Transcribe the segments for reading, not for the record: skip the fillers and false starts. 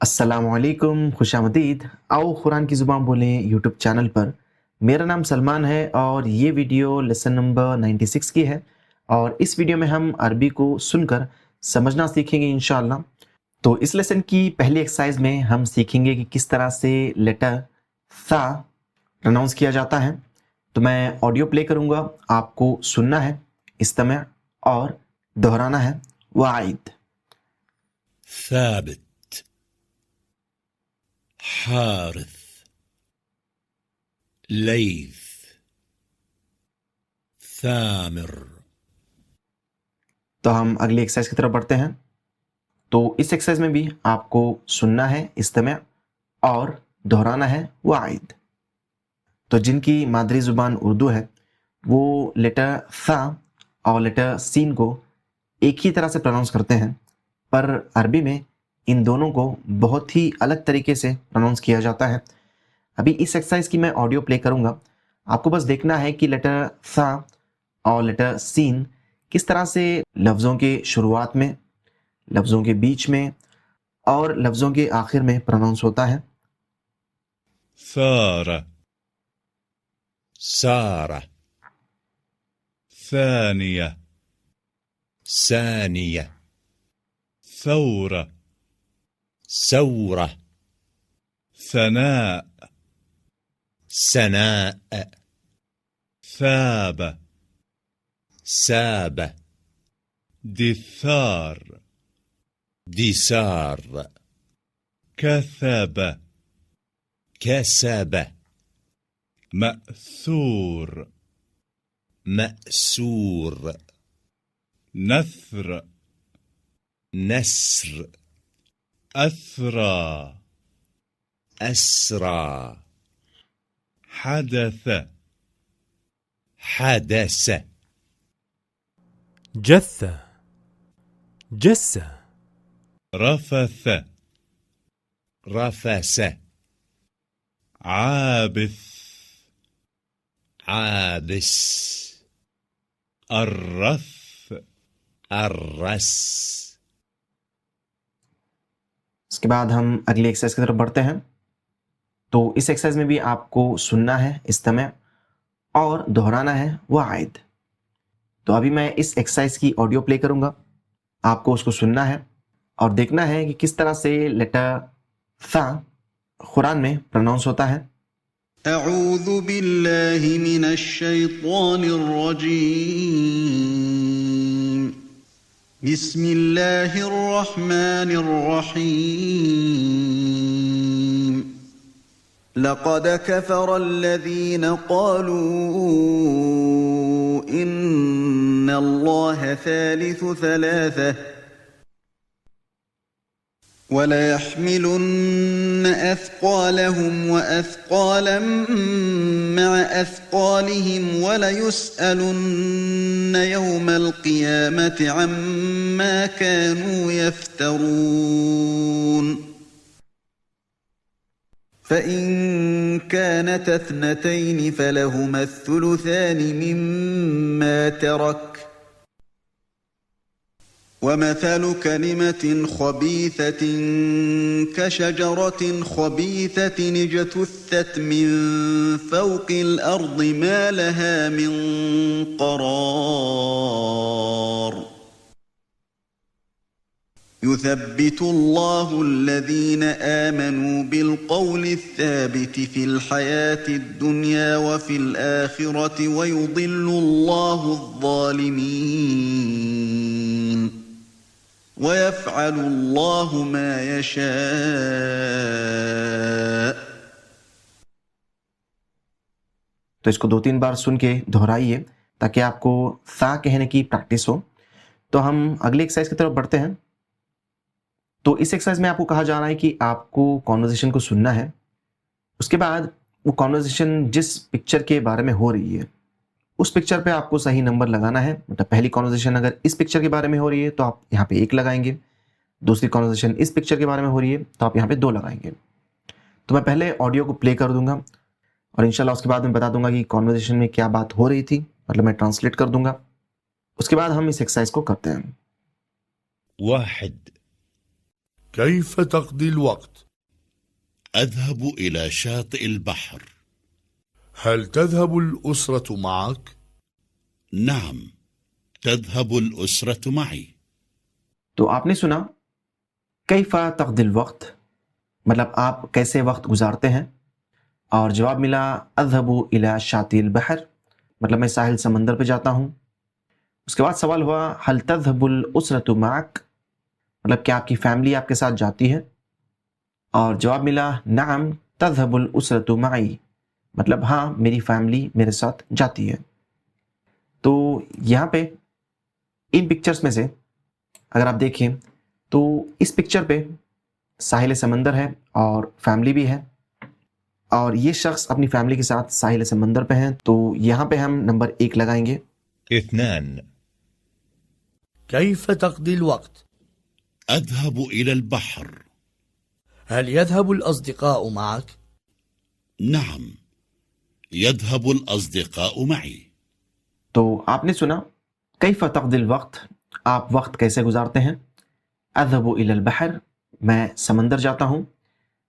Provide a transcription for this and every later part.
अस्सलामुअलैकुम, खुशामदीद। आओ कुरान की ज़ुबान बोलें यूट्यूब चैनल पर। मेरा नाम सलमान है और ये वीडियो लेसन नंबर 96 की है और इस वीडियो में हम अरबी को सुनकर समझना सीखेंगे इंशाअल्लाह। तो इस लेसन की पहली एक्सरसाइज में हम सीखेंगे कि किस तरह से लेटर सा प्रोनाउंस किया जाता है। तो मैं ऑडियो प्ले करूँगा, आपको सुनना है, इस्तमा और दोहराना है। वाइद, ثابت حارث ليث ثامر। तो हम अगली एक्सरसाइज की तरफ बढ़ते हैं। तो इस एक्सरसाइज में भी आपको सुनना है, इस्तेमा और दोहराना है। वाइद, तो जिनकी मादरी ज़ुबान उर्दू है वो लेटर सा और लेटर सीन को एक ही तरह से प्रोनाउंस करते हैं, पर अरबी में इन दोनों को बहुत ही अलग तरीके से प्रोनाउंस किया जाता है। अभी इस एक्सरसाइज की मैं ऑडियो प्ले करूँगा, आपको बस देखना है कि लेटर सा और लेटर सीन किस तरह से लफ्ज़ों के शुरुआत में, लफ्ज़ों के बीच में और लफ्ज़ों के आखिर में प्रोनाउंस होता है। ثار سارة ثانية ثانية ثورة ثورة ثناء سناء ثاب ساب دثار دثار كثب كسب مأثور مأسور نثر نسر أثرى أسرى حدث حدث جثة جسة رفث رفس عابث عابس الرث الرس। इसके बाद हम अगली एक्सरसाइज की तरफ बढ़ते हैं। तो इस एक्सरसाइज में भी आपको सुनना है, इस्तेमा और दोहराना है। वाइद, तो अभी मैं इस एक्सरसाइज की ऑडियो प्ले करूँगा, आपको उसको सुनना है और देखना है कि किस तरह से लेटर सा कुरान में प्रोनाउंस होता है। أعوذ بالله من الشيطان الرجيم. بسم الله الرحمن الرحيم. لقد كفر الذين قالوا إن الله ثالث ثلاثة وليحملن أثقالهم وأثقالا مع أثقالهم وليسألن يوم القيامة عما كانوا يفترون. فإن كانت اثنتين فلهما الثلثان مما ترك، ومثل كلمة خبيثة كشجرة خبيثة اجتثت من فوق الأرض ما لها من قرار. يثبت الله الذين آمنوا بالقول الثابت في الحياة الدنيا وفي الآخرة ويضل الله الظالمين ويفعل الله ما يشاء. तो इसको 2-3 बार सुन के दोहराइए ताकि आपको सा कहने की प्रैक्टिस हो। तो हम अगली एक्सरसाइज की तरफ बढ़ते हैं। तो इस एक्सरसाइज में आपको कहा जा रहा है कि आपको कॉन्वर्सेशन को सुनना है, उसके बाद वो कॉन्वर्सेशन जिस पिक्चर के बारे में हो रही है उस पिक्चर पे आपको सही नंबर लगाना है। मतलब पहली कॉन्वर्सेशन अगर इस पिक्चर के बारे में हो रही है तो आप यहाँ पे 1 लगाएंगे, दूसरी कॉन्वर्सेशन इस पिक्चर के बारे में हो रही है तो आप यहाँ पे 2 लगाएंगे। तो मैं पहले ऑडियो को प्ले कर दूंगा और इंशाल्लाह उसके बाद मैं बता दूंगा कि कॉन्वर्सेशन में क्या बात हो रही थी, मतलब मैं ट्रांसलेट कर दूंगा। उसके बाद हम इस एक्सरसाइज को करते हैं। 1 كيف تقضي الوقت؟ أذهب إلى شاطئ البحر. هل تذهب الأسرة معك؟ نعم، تذهب الأسرة معي. तो आपने सुना कैफा तक़दिल वक्त, मतलब आप कैसे वक्त गुजारते हैं, और जवाब मिला अज़हबु इला शातिल बहर, मतलब मैं साहिल समंदर पे जाता हूँ। उसके बाद सवाल हुआ हल तज़हबुल उसरतु माक, मतलब क्या आपकी फैमिली आपके साथ जाती है, और जवाब मिला नाम तज़हबुल उसरतु माई, मतलब हाँ मेरी फैमिली मेरे साथ जाती है। तो यहाँ पे इन पिक्चर्स में से अगर आप देखें तो इस पिक्चर पे साहिल समंदर है और फैमिली भी है, और ये शख्स अपनी फैमिली के साथ साहिल समंदर पे हैं, तो यहाँ पे हम नंबर 1 लगाएंगे। 2. كيف تقضي الوقت؟ أذهب إلى البحر. هل يذهب الأصدقاء معك؟ نعم، يذهب الأصدقاء معي. तो आपने सुना कैफ़ तक़दिल वक्त, आप वक्त कैसे गुजारते हैं। अज़हबु इलल बहर, मैं समंदर जाता हूँ।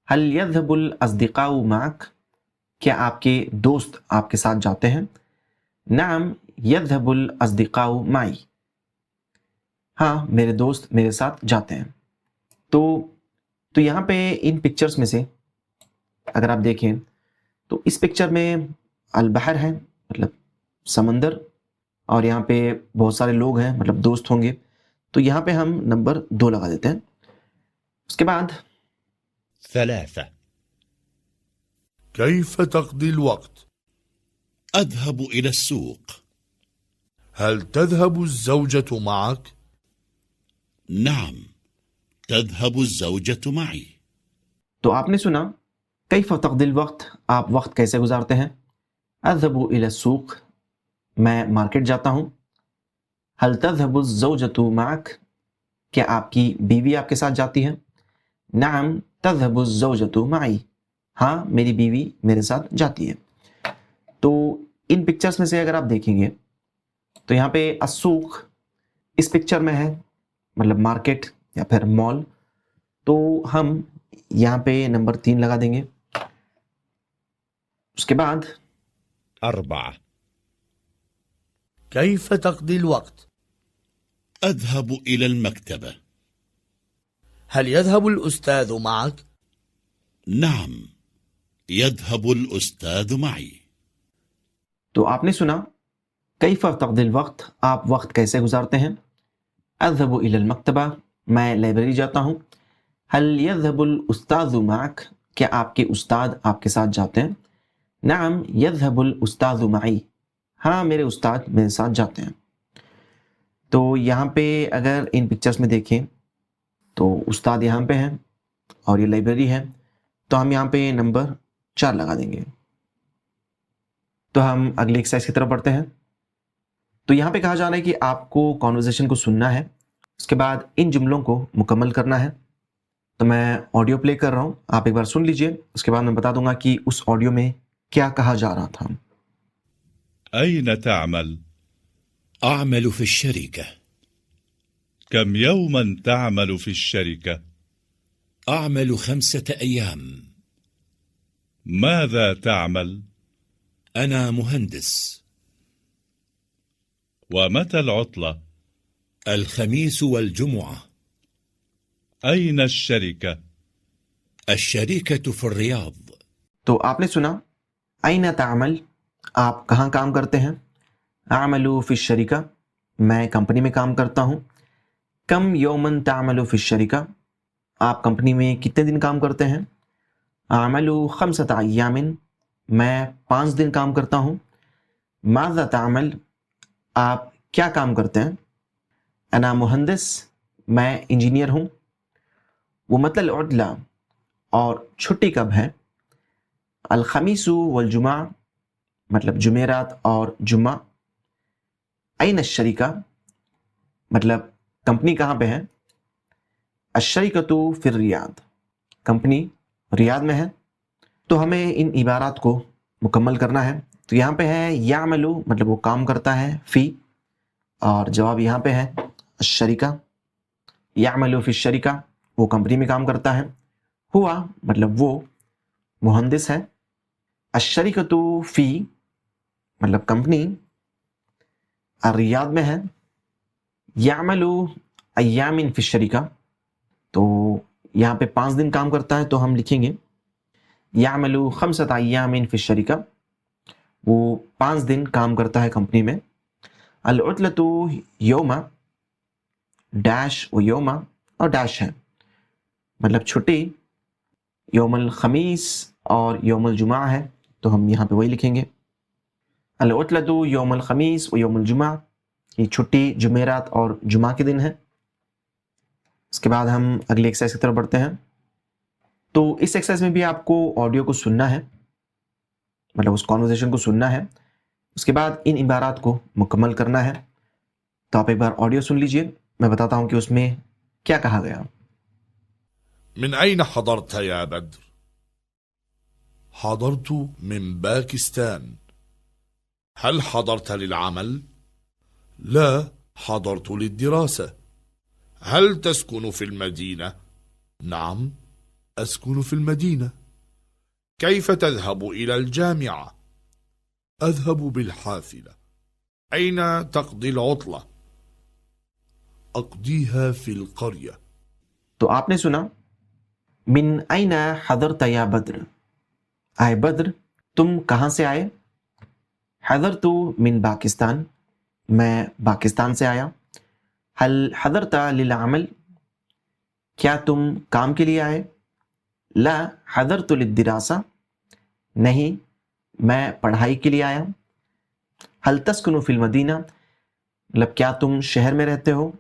हल यज़हबुल अस्दिक़ाउ माक, क्या आपके दोस्त आपके साथ जाते हैं। नाम यज़हबुल अस्दिक़ाउ माई, हाँ मेरे दोस्त मेरे साथ जाते हैं। तो यहाँ पे इन पिक्चर्स में से अगर आप देखें तो इस पिक्चर में अल बहर है, मतलब समंदर, और यहाँ पे बहुत सारे लोग हैं, मतलब दोस्त होंगे, तो यहाँ पे हम नंबर 2 लगा देते हैं। उसके बाद 3. كيف تقضي الوقت؟ أذهب إلى السوق. هل تذهب الزوجة معك؟ نعم، تذهب الزوجة معي. तो आपने सुना कैफ़ तक़दिल वक्त, आप वक्त कैसे गुजारते हैं। अज़हबु इला सूक़, मैं मार्केट जाता हूँ। हल तज़हबु ज़ौजतु माक, क्या आपकी बीवी आपके साथ जाती है। नाम तज़हबु ज़ौजतु माई, हाँ मेरी बीवी मेरे साथ जाती है। तो इन पिक्चर्स में से अगर आप देखेंगे तो यहाँ पे अस्सूक़ इस पिक्चर में है, मतलब मार्केट या फिर मॉल, तो हम यहाँ पे नंबर 3 लगा देंगे। उसके बाद 4. كيف تقضي الوقت؟ أذهب إلى المكتبة. هل يذهب الأستاذ معك؟ نعم، يذهب الأستاذ معي. तो आपने सुना कैफ़ तक़दिल वक्त, आप वक्त कैसे गुजारते हैं। अज़हबु इलल मक्तबा, मैं लाइब्रेरी जाता हूँ। हल यज़हबुल उस्ताज़ु माक, क्या आपके उस्ताद आपके साथ जाते हैं। नाम यज़हबुल उस्ताज़ु माई, हाँ मेरे उस्ताद मेरे साथ जाते हैं। तो यहाँ पे अगर इन पिक्चर्स में देखें तो उस्ताद यहाँ पे हैं और ये लाइब्रेरी है, तो हम यहाँ पे नंबर 4 लगा देंगे। तो हम अगले एक्सरसाइज की तरफ बढ़ते हैं। तो यहाँ पे कहा जा रहा है कि आपको कॉन्वर्सेशन को सुनना है, उसके बाद इन जुमलों को मुकम्मल करना है। तो मैं ऑडियो प्ले कर रहा हूँ, आप एक बार सुन लीजिए, उसके बाद मैं बता दूंगा कि उस ऑडियो में क्या कहा जा रहा था। أين تعمل؟ أعمل في الشركة. كم يوما تعمل في الشركة؟ أعمل 5 أيام. ماذا تعمل؟ أنا مهندس. ومتى العطلة؟ الخميس والجمعة. أين الشركة؟ الشركة في الرياض. तो आपने सुना ऐना तामल, आप कहाँ काम करते हैं। आमलू फिश शरीका, मैं कंपनी में काम करता हूँ। कम यौमन तामलू फिश शरीका, आप कंपनी में कितने दिन काम करते हैं। आमलू खमसत अय्यामिन, मैं 5 दिन काम करता हूँ। माज़ा तामल, आप क्या काम करते हैं। अना मुहंदिस, मैं इंजीनियर हूँ। वो मतल उद्ला, और छुट्टी कब है। अल खमीसु वल जुमा, मतलब जुमेरात और जुम्मा। ऐन शरीका, मतलब कंपनी कहाँ पे है। अशरीकतु फिर रियाद, कंपनी रियाद में है। तो हमें इन इबारात को मुकम्मल करना है। तो यहाँ पे है यामलू, मतलब वो काम करता है, फ़ी, और जवाब यहाँ पे है शरीका। यामलू फिश शरीका, वो कंपनी में काम करता है। हुआ मतलब वो मुहंदिस है। अशरीकतु फी मतलब कंपनी रियाद में है। यामलु अय्यामिन फी शरीका, तो यहाँ पे 5 दिन काम करता है, तो हम लिखेंगे यामलु खमसत अय्यामिन फी शरीका, वो 5 दिन काम करता है कंपनी में। अल उतलतु यौमा डैश व यौमा और डैश है, मतलब छुट्टी यौमल खमीस और यौमल जुमा है, तो हम यहाँ पे वही लिखेंगे अल उतलतु यौमल खमीस व यौमल जुमा, ये छुट्टी जुमेरात और जुमा के दिन है। इसके बाद हम अगली एक्सरसाइज की तरफ बढ़ते हैं। तो इस एक्सरसाइज में भी आपको ऑडियो को सुनना है, मतलब उस कॉन्वर्सेशन को सुनना है। उसके बाद इन इबारात को मुकम्मल करना है। तो आप एक बार ऑडियो सुन लीजिए, मैं बताता हूं कि उसमें क्या कहा गया। من أين حضرت يا بدر؟ حضرت من باكستان. هل حضرت للعمل؟ لا، حضرت للدراسة. هل تسكن في المدينة؟ نعم، أسكن في المدينة. كيف تذهب إلى الجامعة؟ أذهب بالحافلة. أين تقضي العطلة؟ أقضيها في القرية. तो आपने सुना मिन ऐना हदरत या बद्र, आए बद्र तुम कहाँ से आए। हदरतु मिन पाकिस्तान, मैं पाकिस्तान से आया। हल हदरता लिल अमल, क्या तुम काम के लिए आए। ला हदरतु लिद्दिरासा, नहीं मैं पढ़ाई के लिए आया। हल तस्कुनु फिल मदीना, मतलब क्या तुम शहर में रहते हो।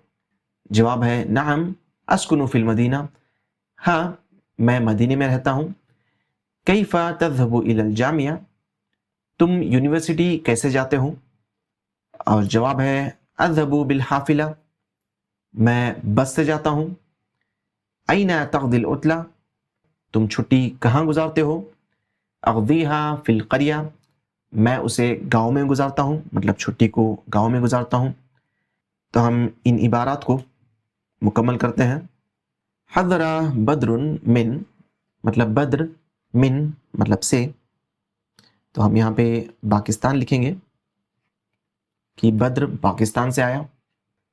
जवाब है नाम अस्कुनु फिल मदीना, हाँ मैं मदीने में रहता हूँ। कैफा तज़हबु इलल जामिया, तुम यूनिवर्सिटी कैसे जाते हो। और जवाब है अज़हबु बिल हाफिला, मैं बस से जाता हूँ। ऐना तक़दिल उतला, तुम छुट्टी कहाँ गुजारते हो। अक़दीहा फिल क़रिया, मैं उसे गाँव में गुजारता हूँ, मतलब छुट्टी को गाँव में गुजारता हूँ। तो हम इन इबारात को मुकम्मल करते हैं। हज़रा बद्रुन मिन, मतलब बद्र, मिन मतलब से, तो हम यहाँ पे पाकिस्तान लिखेंगे कि बद्र पाकिस्तान से आया।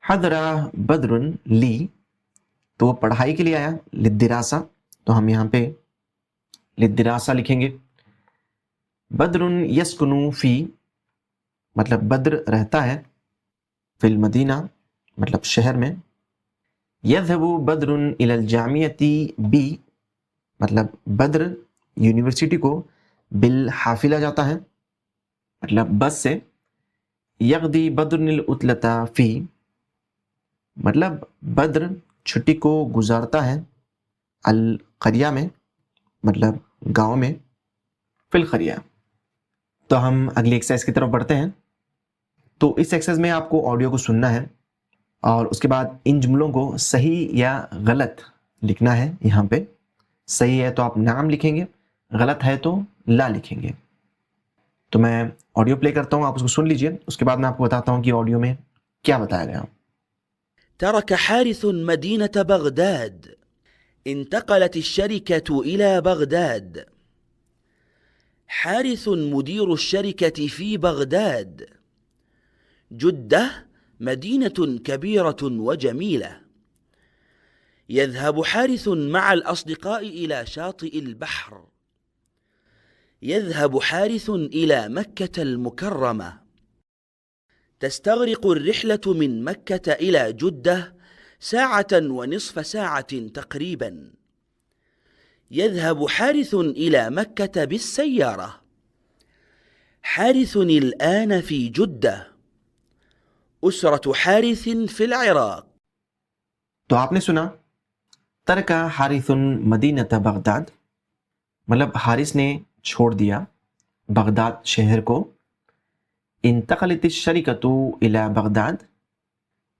हज़रा बद्रुन ली, तो वो पढ़ाई के लिए आया। लिद्दिरासा, तो हम यहाँ पे लिद्दिरासा लिखेंगे। बद्रुन यस्कुनु फी, मतलब बद्र रहता है। फिल मदीना मतलब शहर में। यज़हबु बद्रुन इलल जामियती बी, मतलब बद्र यूनिवर्सिटी को बिल हाफिला जाता है, मतलब बस से। यग़दी बद्रुनिल उतलता फी, मतलब बद्र छुट्टी को गुजारता है अल क़रिया में, मतलब गांव में। फिल क़रिया। तो हम अगली एक्सरसाइज की तरफ बढ़ते हैं। तो इस एक्सरसाइज में आपको ऑडियो को सुनना है और उसके बाद इन जुमलों को सही या गलत लिखना है। यहाँ पे सही है तो आप नाम लिखेंगे, गलत है तो ला लिखेंगे। तो मैं ऑडियो प्ले करता हूँ, आप उसको सुन लीजिए। उसके बाद मैं आपको बताता हूँ कि ऑडियो में क्या बताया गया। ترك حارث مدينة بغداد. انتقلت الشركة إلى بغداد. حارث مدير الشركة في بغداد. جدة مدينة كبيرة وجميلة. يذهب حارث مع الأصدقاء إلى شاطئ البحر. يذهب حارث إلى مكة المكرمة. تستغرق الرحلة من مكة إلى جدة 1.5 ساعة تقريبا. يذهب حارث إلى مكة بالسيارة. حارث الآن في جدة. أسرة حارث في العراق. तो आपने सुना तरका हारिथुन मदीनत बगदाद, मतलब हारिस ने छोड़ दिया बगदाद शहर को। इंतक़लत शरीकतु इला बगदाद,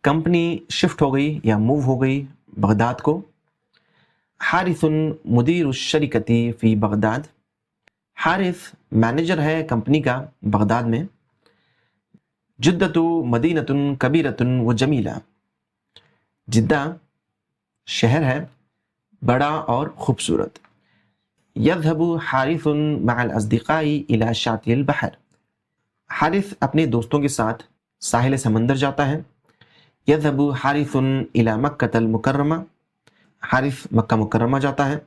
कंपनी शिफ्ट हो गई या मूव हो गई बगदाद को। हारिथुन मुदीर शरीकती फ़ी बगदाद, हारिस मैनेजर है कंपनी का बगदाद में। जिद्दतु मदीनतुन कबीरतुन व जमीला, जिद्दा शहर है बड़ा और खूबसूरत। यज़हबु हारिथुन मअल अस्दिक़ाई इला शातिल बहर। हारिस अपने दोस्तों के साथ साहिल समंदर जाता है। यज़हबु हारिथुन इला मक्कतल मुकर्रमा। हारिस मक्का मुकर्रमा जाता है।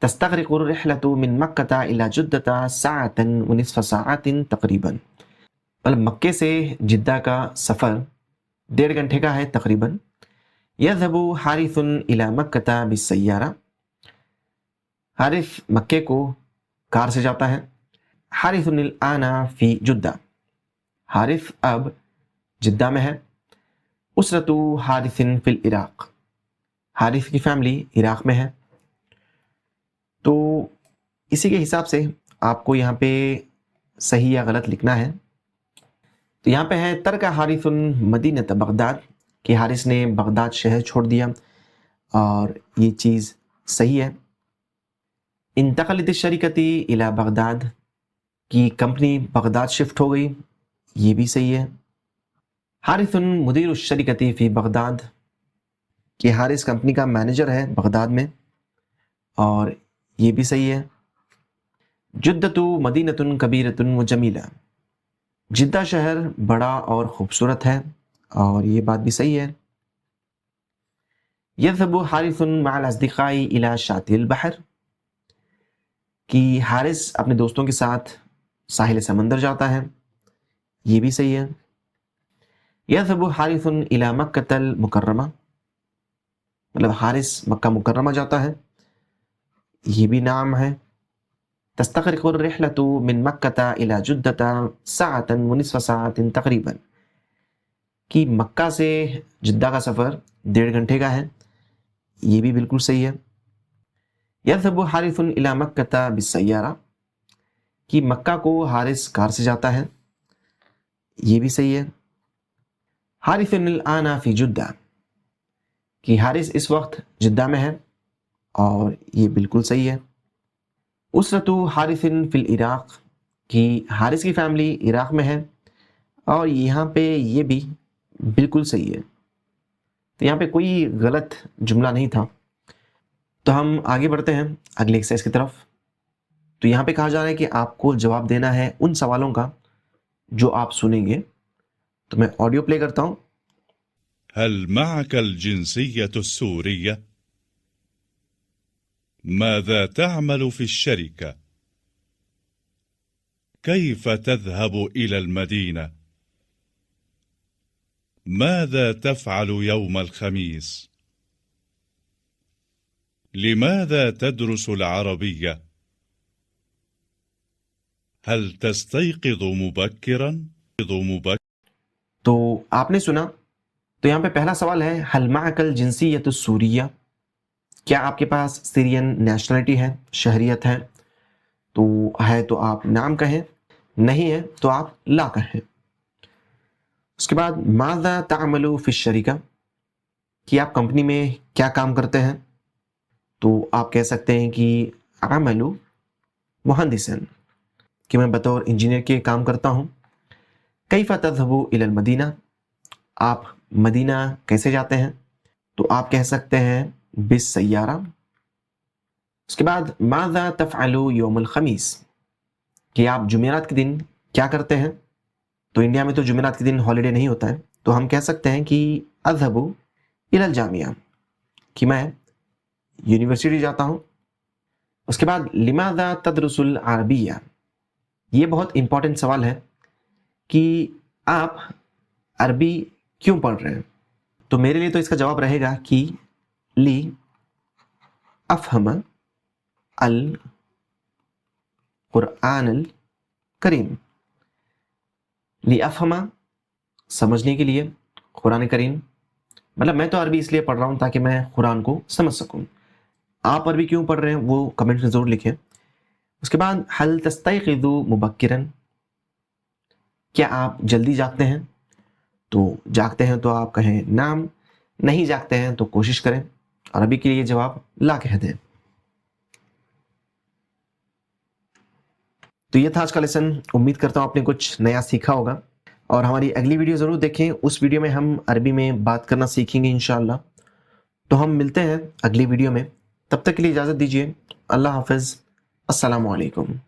तस्तग़रिक़ुर रिहलतु मिन मक्कता इला जुद्दता साअतन व निस्फ़ साअतिन तक़रीबन। मतलब मक्के से जिद्दा का सफ़र 1.5 घंटे का है तकरीबन। यज़हबु हारिथुन इला मक्कता बिस्सय्यारा। हारिस मक्के को कार से जाता है। हारिथुन अल आना फ़ी जुद्दा। हारिस अब जिद्दा में है। उसरतु हारिसिन फ़िल इराक़। हारिस की फैमिली इराक़ में है। तो इसी के हिसाब से आपको यहाँ पे सही या गलत लिखना है। तो यहाँ पे है तरका हारिसुन मदीनत बगदाद, कि हारिस ने बगदाद शहर छोड़ दिया, और ये चीज़ सही है। इंतक़लत शरीकती इला बगदाद, की कंपनी बगदाद शिफ्ट हो गई, ये भी सही है। हारिसुन मुदीर शरीकती फ़ी बगदाद, कि हारिस कंपनी का मैनेजर है बगदाद में, और ये भी सही है। जुद्दतु मदीनतुन कबीरतुन व जमीला। जिद्दा शहर बड़ा और खूबसूरत है, और ये बात भी सही है। यज़हबु हारिसुन मअल अस्दिक़ाई इला शातिल बहर, कि हारिस अपने दोस्तों के साथ साहिल समंदर जाता है, ये भी सही है। यज़हबु हारिसुन इला मक्कतल मुकर्रमा, मतलब हारिस मक्का मुकर्रमा जाता है, ये भी नाम है। तस्तग़रिक़ुर रिहलतु मिन मक्कता इला जुद्दता साअतन व निस्फ़ साअतिन तक़रीबन, कि मक्का से जिद्दा का सफ़र 1.5 घंटे का है, ये भी बिल्कुल सही है। यज़हबु हारिसुन इला मक्कता बिस्सय्यारा, कि मक्का को हारिस कार से जाता है, ये भी सही है। हारिसुन अल आना फ़ी जुद्दा, कि हारिस इस वक्त जिद्दा में है, और ये बिल्कुल सही है। उसरतु हारिसिन फ़िल इराक़, कि हारिस की फैमिली इराक़ में है, और यहाँ पे ये भी बिल्कुल सही है। तो यहाँ पे कोई गलत जुमला नहीं था। तो हम आगे बढ़ते हैं अगले एक्सरसाइज की तरफ। तो यहाँ पे कहा जा रहा है कि आपको जवाब देना है उन सवालों का जो आप सुनेंगे। तो मैं ऑडियो प्ले करता हूँ। هل معك الجنسية السورية؟ ماذا تعمل في الشركة؟ كيف تذهب إلى المدينة؟ ماذا تفعل يوم الخميس؟ لماذا تدرس العربية؟ هل تستيقظ مبكرا؟ तो आपने सुना। तो यहाँ पे पहला सवाल है हल माअकल जिंसियत सूरिया, क्या आपके पास सीरियन नेशनलिटी है, शहरियत है? तो है तो आप नाम कहें, नहीं है तो आप ला कहें। उसके बाद माज़ा तामलु फ़ी शरीका, कि आप कंपनी में क्या काम करते हैं? तो आप कह सकते हैं कि आमलु मुहंदिसन, कि मैं बतौर इंजीनियर के काम करता हूँ। कैफ़ तज़हबु इलल मदीना, आप मदीना कैसे जाते हैं? तो आप कह सकते हैं बिस सय्यारा। उसके बाद माज़ा तफ़अलु यौमुल ख़मीस, कि आप जुमेरात के दिन क्या करते हैं? तो इंडिया में तो जुमेरात के दिन हॉलीडे नहीं होता है, तो हम कह सकते हैं कि अज़हबु इलल जामिया, कि मैं यूनिवर्सिटी जाता हूँ। उसके बाद लिमाज़ा तदरुसुल अरबिया, ये बहुत इंपॉर्टेंट सवाल है कि आप अरबी क्यों पढ़ रहे हैं? तो मेरे लिए तो इसका जवाब रहेगा कि ली अफ़हम अल कुरआन अल करीम। ली अफ़हम, समझने के लिए, कुरान करीम, मतलब मैं तो अरबी इसलिए पढ़ रहा हूँ ताकि मैं कुरान को समझ सकूँ। आप अरबी क्यों पढ़ रहे हैं वो कमेंट में ज़रूर लिखें। उसके बाद हल तस्तयक़िज़ु मुबक्किरन, क्या आप जल्दी जागते हैं? तो जागते हैं तो आप कहें नाम, नहीं जागते हैं तो कोशिश करें, और अभी के लिए जवाब ला कह दें। तो ये था आज का लेसन। उम्मीद करता हूँ आपने कुछ नया सीखा होगा, और हमारी अगली वीडियो ज़रूर देखें। उस वीडियो में हम अरबी में बात करना सीखेंगे इंशाअल्लाह। तो हम मिलते हैं अगली वीडियो में। तब तक के लिए इजाज़त दीजिए। अल्लाह हाफिज़। अस्सलामु अलैकुम।